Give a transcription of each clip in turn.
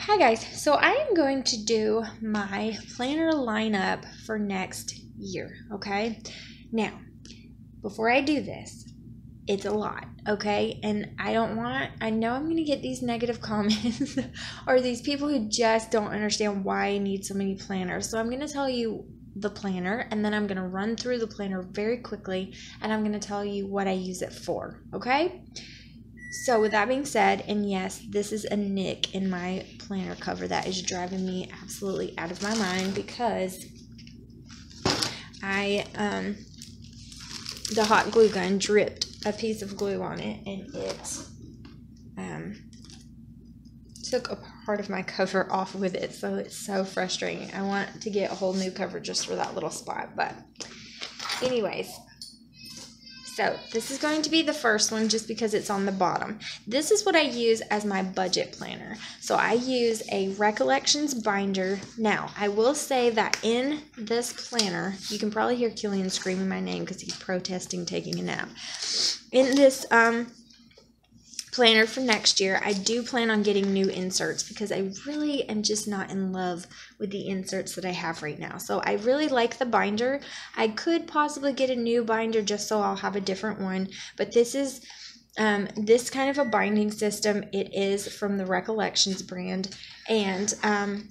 Hi guys, so I am going to do my planner lineup for next year, okay? Now, before I do this, it's a lot, okay? And I know I'm going to get these negative comments or these people who just don't understand why I need so many planners. So I'm going to tell you the planner, and then I'm going to run through the planner very quickly, and I'm going to tell you what I use it for, okay? So with that being said, and yes, this is a nick in my planner cover that is driving me absolutely out of my mind because the hot glue gun dripped a piece of glue on it, and it took a part of my cover off with it, so it's so frustrating. I want to get a whole new cover just for that little spot, but anyways. So this is going to be the first one just because it's on the bottom. This is what I use as my budget planner. So I use a Recollections binder. Now, I will say that in this planner, you can probably hear Killian screaming my name because he's protesting taking a nap. In this planner for next year, I do plan on getting new inserts because I really am just not in love with the inserts that I have right now. So I really like the binder. I could possibly get a new binder just so I'll have a different one, but this is this kind of a binding system. It is from the Recollections brand, and I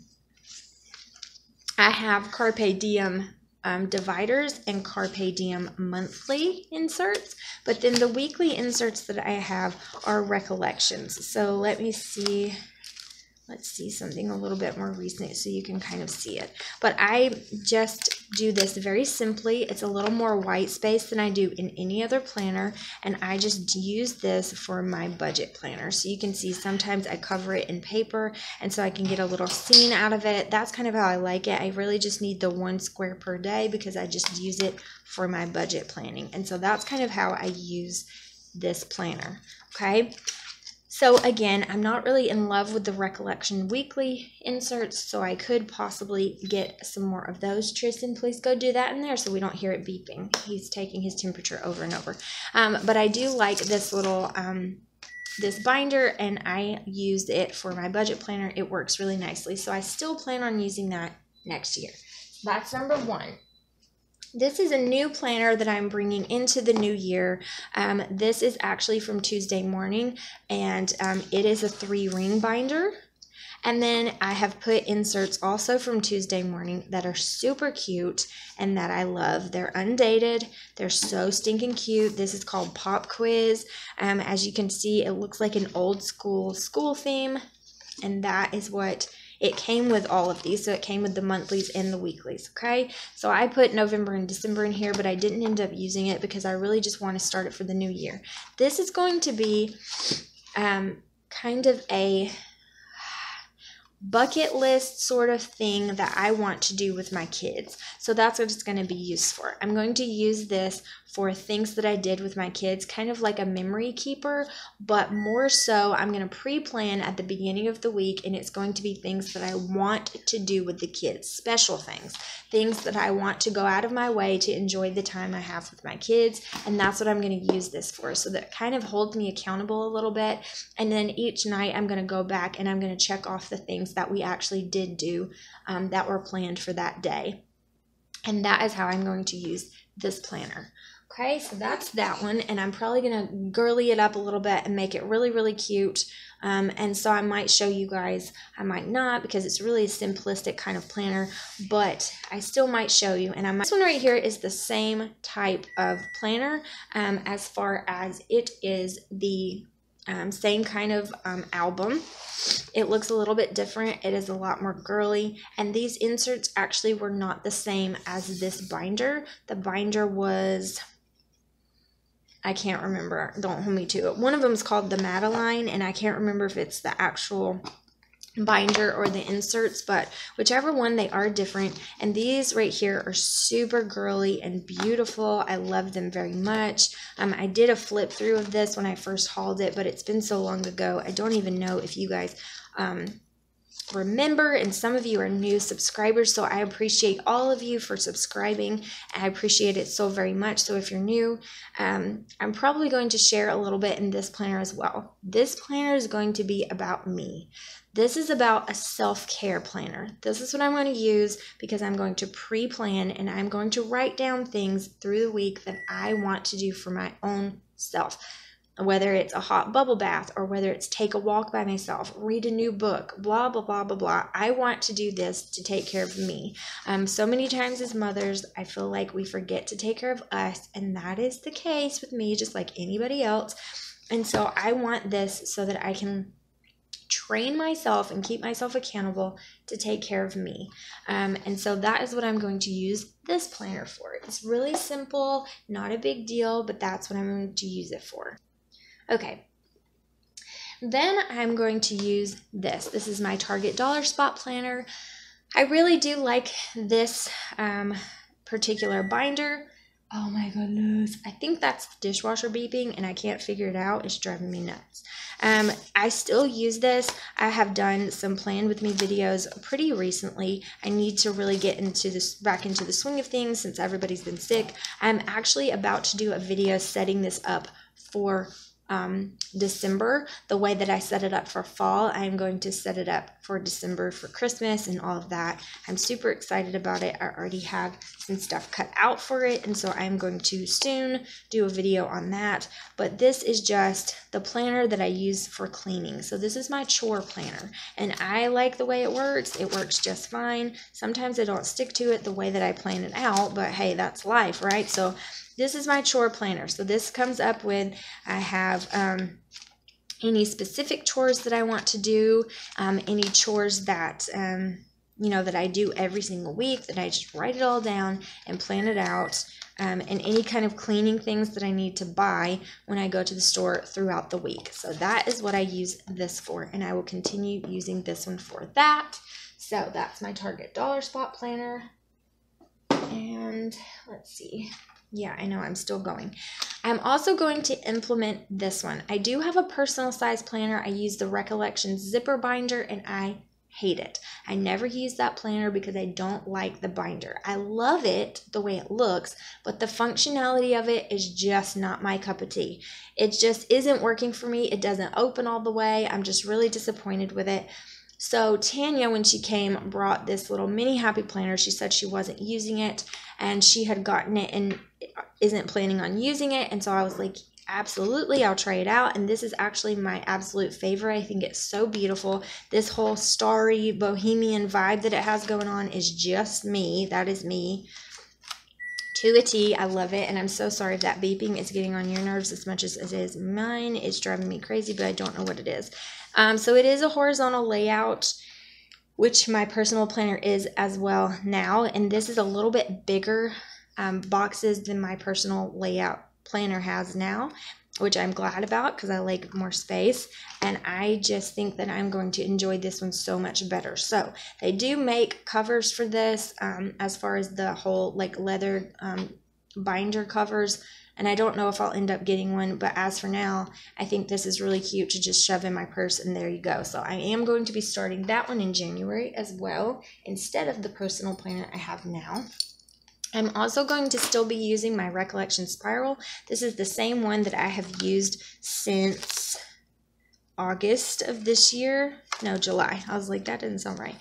have Carpe Diem dividers and Carpe Diem monthly inserts, but then the weekly inserts that I have are Recollections. So let's see something a little bit more recent so you can kind of see it. But I just do this very simply. It's a little more white space than I do in any other planner, and I just use this for my budget planner. So you can see sometimes I cover it in paper, and so I can get a little scene out of it. That's kind of how I like it. I really just need the 1 square per day because I just use it for my budget planning. And so that's kind of how I use this planner, okay? So again, I'm not really in love with the Recollection weekly inserts, so I could possibly get some more of those. Tristan, please go do that in there so we don't hear it beeping. He's taking his temperature over and over. But I do like this little this binder, and I used it for my budget planner. It works really nicely, so I still plan on using that next year. That's number one. This is a new planner that I'm bringing into the new year. This is actually from Tuesday Morning, and it is a 3-ring binder. And then I have put inserts also from Tuesday Morning that are super cute and that I love. They're undated. They're so stinking cute. This is called Pop Quiz. As you can see, it looks like an old school theme, and that is what it came with. All of these. So it came with the monthlies and the weeklies, okay? So I put November and December in here, but I didn't end up using it because I really just want to start it for the new year. This is going to be kind of a bucket list sort of thing that I want to do with my kids. So that's what it's going to be used for. I'm going to use this for things that I did with my kids, kind of like a memory keeper, but more so I'm going to pre-plan at the beginning of the week, and it's going to be things that I want to do with the kids, special things that I want to go out of my way to enjoy the time I have with my kids, and that's what I'm going to use this for. So that kind of holds me accountable a little bit, and then each night I'm going to go back and I'm going to check off the things that we actually did do that were planned for that day. And that is how I'm going to use this planner. Okay, so that's that one, and I'm probably going to girly it up a little bit and make it really, really cute. And so I might show you guys, I might not, because it's really a simplistic kind of planner, but I still might show you. And this one right here is the same type of planner as far as it is the same kind of album. It looks a little bit different. It is a lot more girly, and these inserts actually were not the same as this binder. The binder was, I can't remember, don't hold me to it. One of them is called the Madeline, and I can't remember if it's the actual binder or the inserts, but whichever one, they are different. And these right here are super girly and beautiful. I love them very much. I did a flip through of this when I first hauled it, but it's been so long ago, I don't even know if you guys remember, and some of you are new subscribers, so I appreciate all of you for subscribing. I appreciate it so very much. So if you're new, I'm probably going to share a little bit in this planner as well. This planner is going to be about me. This is about a self-care planner. This is what I'm going to use because I'm going to pre-plan and I'm going to write down things through the week that I want to do for my own self. Whether it's a hot bubble bath or whether it's take a walk by myself, read a new book, blah, blah, blah, blah, blah. I want to do this to take care of me. So many times as mothers, I feel like we forget to take care of us, and that is the case with me, just like anybody else. And so I want this so that I can train myself and keep myself accountable to take care of me. And so that is what I'm going to use this planner for. It's really simple, not a big deal, but that's what I'm going to use it for. Okay, then I'm going to use this. This is my Target Dollar Spot planner. I really do like this particular binder. Oh my goodness, I think that's the dishwasher beeping and I can't figure it out. It's driving me nuts. I still use this. I have done some Plan With Me videos pretty recently. I need to really get into this, back into the swing of things since everybody's been sick. I'm actually about to do a video setting this up for December. The way that I set it up for fall, I'm going to set it up for December for Christmas and all of that. I'm super excited about it. I already have some stuff cut out for it, and so I'm going to soon do a video on that. But this is just the planner that I use for cleaning. So this is my chore planner, and I like the way it works. It works just fine. Sometimes I don't stick to it the way that I plan it out, but hey, that's life, right? So this is my chore planner. So this comes up with, I have any specific chores that I want to do, any chores that, you know, that I do every single week, that I just write it all down and plan it out, and any kind of cleaning things that I need to buy when I go to the store throughout the week. So that is what I use this for, and I will continue using this one for that. So that's my Target Dollar Spot planner. And let's see. Yeah, I know I'm still going. I'm also going to implement this one. I do have a personal size planner. I use the Recollections zipper binder and I hate it. I never use that planner because I don't like the binder. I love it the way it looks, but the functionality of it is just not my cup of tea. It just isn't working for me. It doesn't open all the way. I'm just really disappointed with it. So Tanya, when she came, brought this little mini happy planner. She said she wasn't using it and she had gotten it and isn't planning on using it. And so I was like, absolutely, I'll try it out. And this is actually my absolute favorite. I think it's so beautiful. This whole starry bohemian vibe that it has going on is just me. That is me to a T. I love it. And I'm so sorry if that beeping is getting on your nerves as much as it is mine. It's driving me crazy, but I don't know what it is. So it is a horizontal layout, which my personal planner is as well now. And this is a little bit bigger boxes than my personal layout planner has now, which I'm glad about because I like more space. And I just think that I'm going to enjoy this one so much better. So they do make covers for this as far as the whole like leather binder covers. And I don't know if I'll end up getting one, but as for now, I think this is really cute to just shove in my purse and there you go. So I am going to be starting that one in January as well, instead of the personal planner I have now. I'm also going to still be using my Recollection Spiral. This is the same one that I have used since August of this year. No, July. I was like, that doesn't sound right.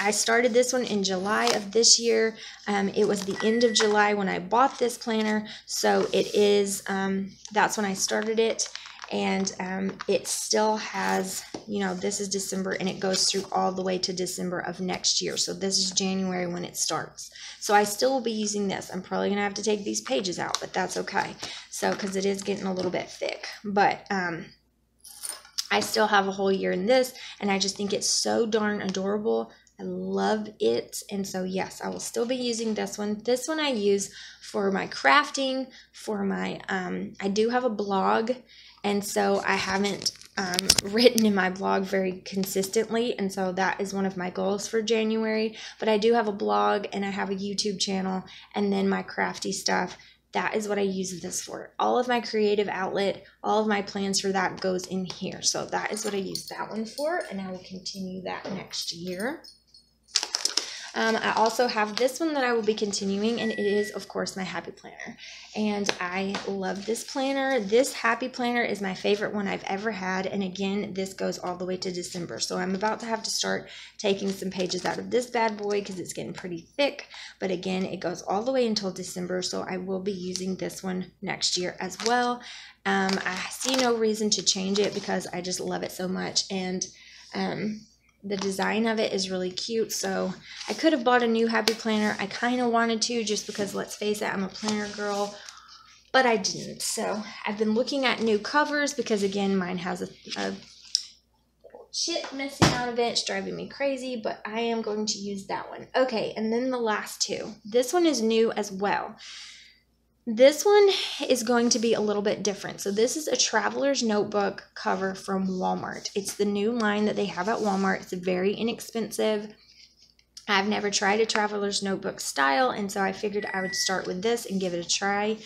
I started this one in July of this year. It was the end of July when I bought this planner. So it is, that's when I started it. And it still has, you know, this is December and it goes through all the way to December of next year. So this is January when it starts. So I still will be using this. I'm probably going to have to take these pages out, but that's okay. So, because it is getting a little bit thick. But I still have a whole year in this and I just think it's so darn adorable. I love it. And so yes, I will still be using this one. This one I use for my crafting, for my, I do have a blog. And so I haven't written in my blog very consistently. And so that is one of my goals for January. But I do have a blog and I have a YouTube channel and then my crafty stuff. that is what I use this for. All of my creative outlet, all of my plans for that goes in here. So that is what I use that one for, and I will continue that next year. I also have this one that I will be continuing, and it is, of course, my Happy Planner. And I love this planner. This Happy Planner is my favorite one I've ever had, and again, this goes all the way to December. So I'm about to have to start taking some pages out of this bad boy because it's getting pretty thick, but again, it goes all the way until December, so I will be using this one next year as well. I see no reason to change it because I just love it so much, and the design of it is really cute. So I could have bought a new Happy Planner. I kind of wanted to, just because, let's face it, I'm a planner girl, but I didn't. So I've been looking at new covers because, again, mine has a little chip missing out of it. It's driving me crazy, but I am going to use that one. Okay, and then the last two. This one is new as well. This one is going to be a little bit different. So this is a Traveler's Notebook cover from Walmart. It's the new line that they have at Walmart. It's very inexpensive. I've never tried a Traveler's Notebook style, and so I figured I would start with this and give it a try.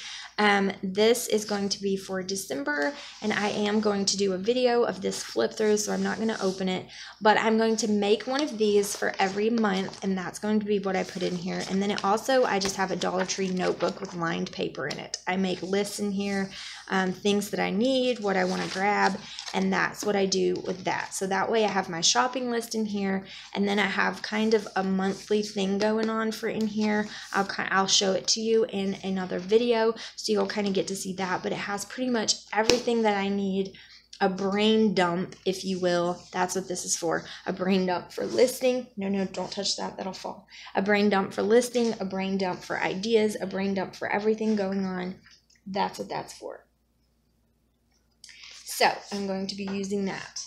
This is going to be for December, and I am going to do a video of this flip through, so I'm not going to open it, but I'm going to make one of these for every month, and that's going to be what I put in here. And then it also, I just have a Dollar Tree notebook with lined paper in it. I make lists in here, things that I need, what I want to grab, and that's what I do with that. So that way I have my shopping list in here, and then I have kind of a monthly thing going on for in here. I'll show it to you in another video, so you'll kind of get to see that, but it has pretty much everything that I need. A brain dump, if you will. That's what this is for. A brain dump for listing. No, don't touch that. That'll fall. A brain dump for listing, a brain dump for ideas, a brain dump for everything going on. That's what that's for. So I'm going to be using that.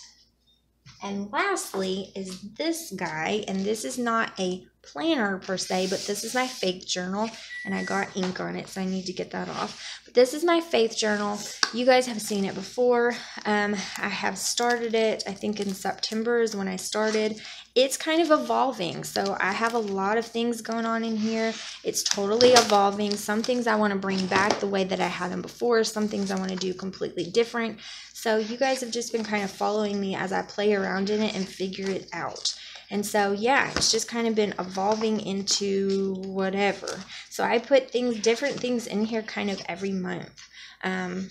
And lastly is this guy, and this is not a planner per se, but this is my faith journal, and I got ink on it, so I need to get that off. But this is my faith journal. You guys have seen it before. I have started it, I think in September is when I started. It's kind of evolving, so I have a lot of things going on in here. It's totally evolving. Some things I want to bring back the way that I had them before. Some things I want to do completely different. So you guys have just been kind of following me as I play around in it and figure it out. And so, yeah, it's just kind of been evolving into whatever. So I put different things in here kind of every month. I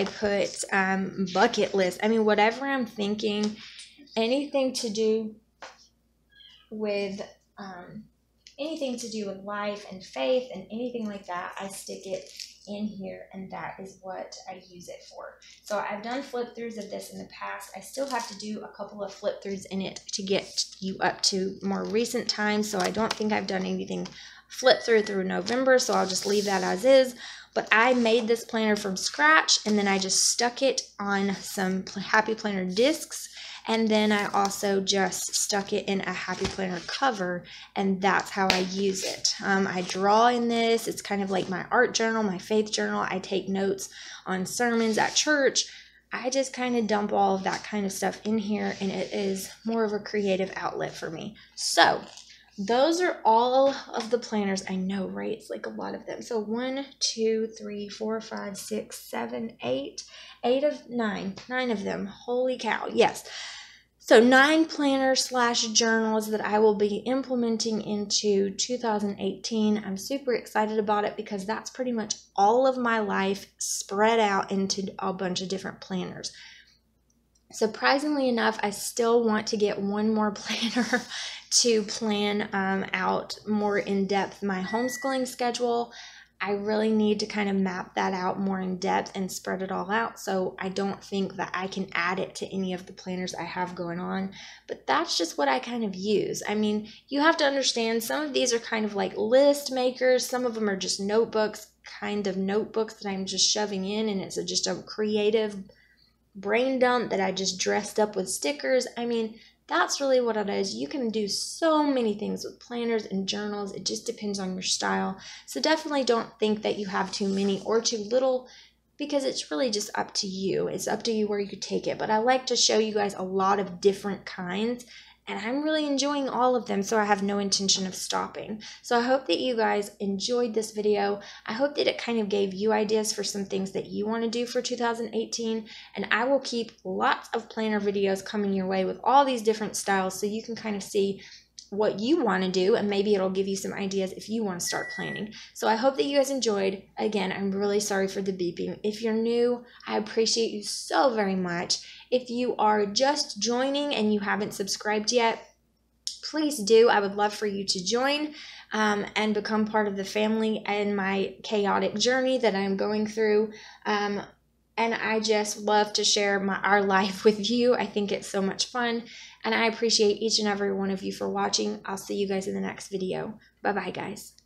put bucket list. I mean, whatever I'm thinking, anything to do with life and faith and anything like that, I stick it in here, and that is what I use it for. So I've done flip throughs of this in the past. I still have to do a couple of flip throughs in it to get you up to more recent times, so I don't think I've done anything flip through November, so I'll just leave that as is. But I made this planner from scratch, and then I just stuck it on some Happy Planner discs, and then I also just stuck it in a Happy Planner cover, and that's how I use it. I draw in this. It's kind of like my art journal, my faith journal. I take notes on sermons at church. I just kind of dump all of that kind of stuff in here, and it is more of a creative outlet for me. So those are all of the planners. I know, right? It's like a lot of them. So 1, 2, 3, 4, 5, 6, 7, 8. 9 of them. Holy cow. Yes. So 9 planners / journals that I will be implementing into 2018. I'm super excited about it because that's pretty much all of my life spread out into a bunch of different planners. Surprisingly enough, I still want to get one more planner to plan out more in depth my homeschooling schedule. I really need to kind of map that out more in depth and spread it all out. So I don't think that I can add it to any of the planners I have going on, but that's just what I kind of use. I mean, you have to understand some of these are kind of like list makers. Some of them are just notebooks, kind of notebooks that I'm just shoving in, and it's just a creative brain dump that I just dressed up with stickers. I mean, that's really what it is. You can do so many things with planners and journals. It just depends on your style. So definitely don't think that you have too many or too little, because it's really just up to you. It's up to you where you could take it. But I like to show you guys a lot of different kinds, and I'm really enjoying all of them, so I have no intention of stopping. So I hope that you guys enjoyed this video. I hope that it kind of gave you ideas for some things that you want to do for 2018, and I will keep lots of planner videos coming your way with all these different styles so you can kind of see what you want to do, and maybe it'll give you some ideas if you want to start planning. So I hope that you guys enjoyed. Again, I'm really sorry for the beeping. If you're new, I appreciate you so very much. If you are just joining and you haven't subscribed yet, please do. I would love for you to join and become part of the family in my chaotic journey that I'm going through. And I just love to share our life with you. I think it's so much fun, and I appreciate each and every one of you for watching. I'll see you guys in the next video. Bye-bye, guys.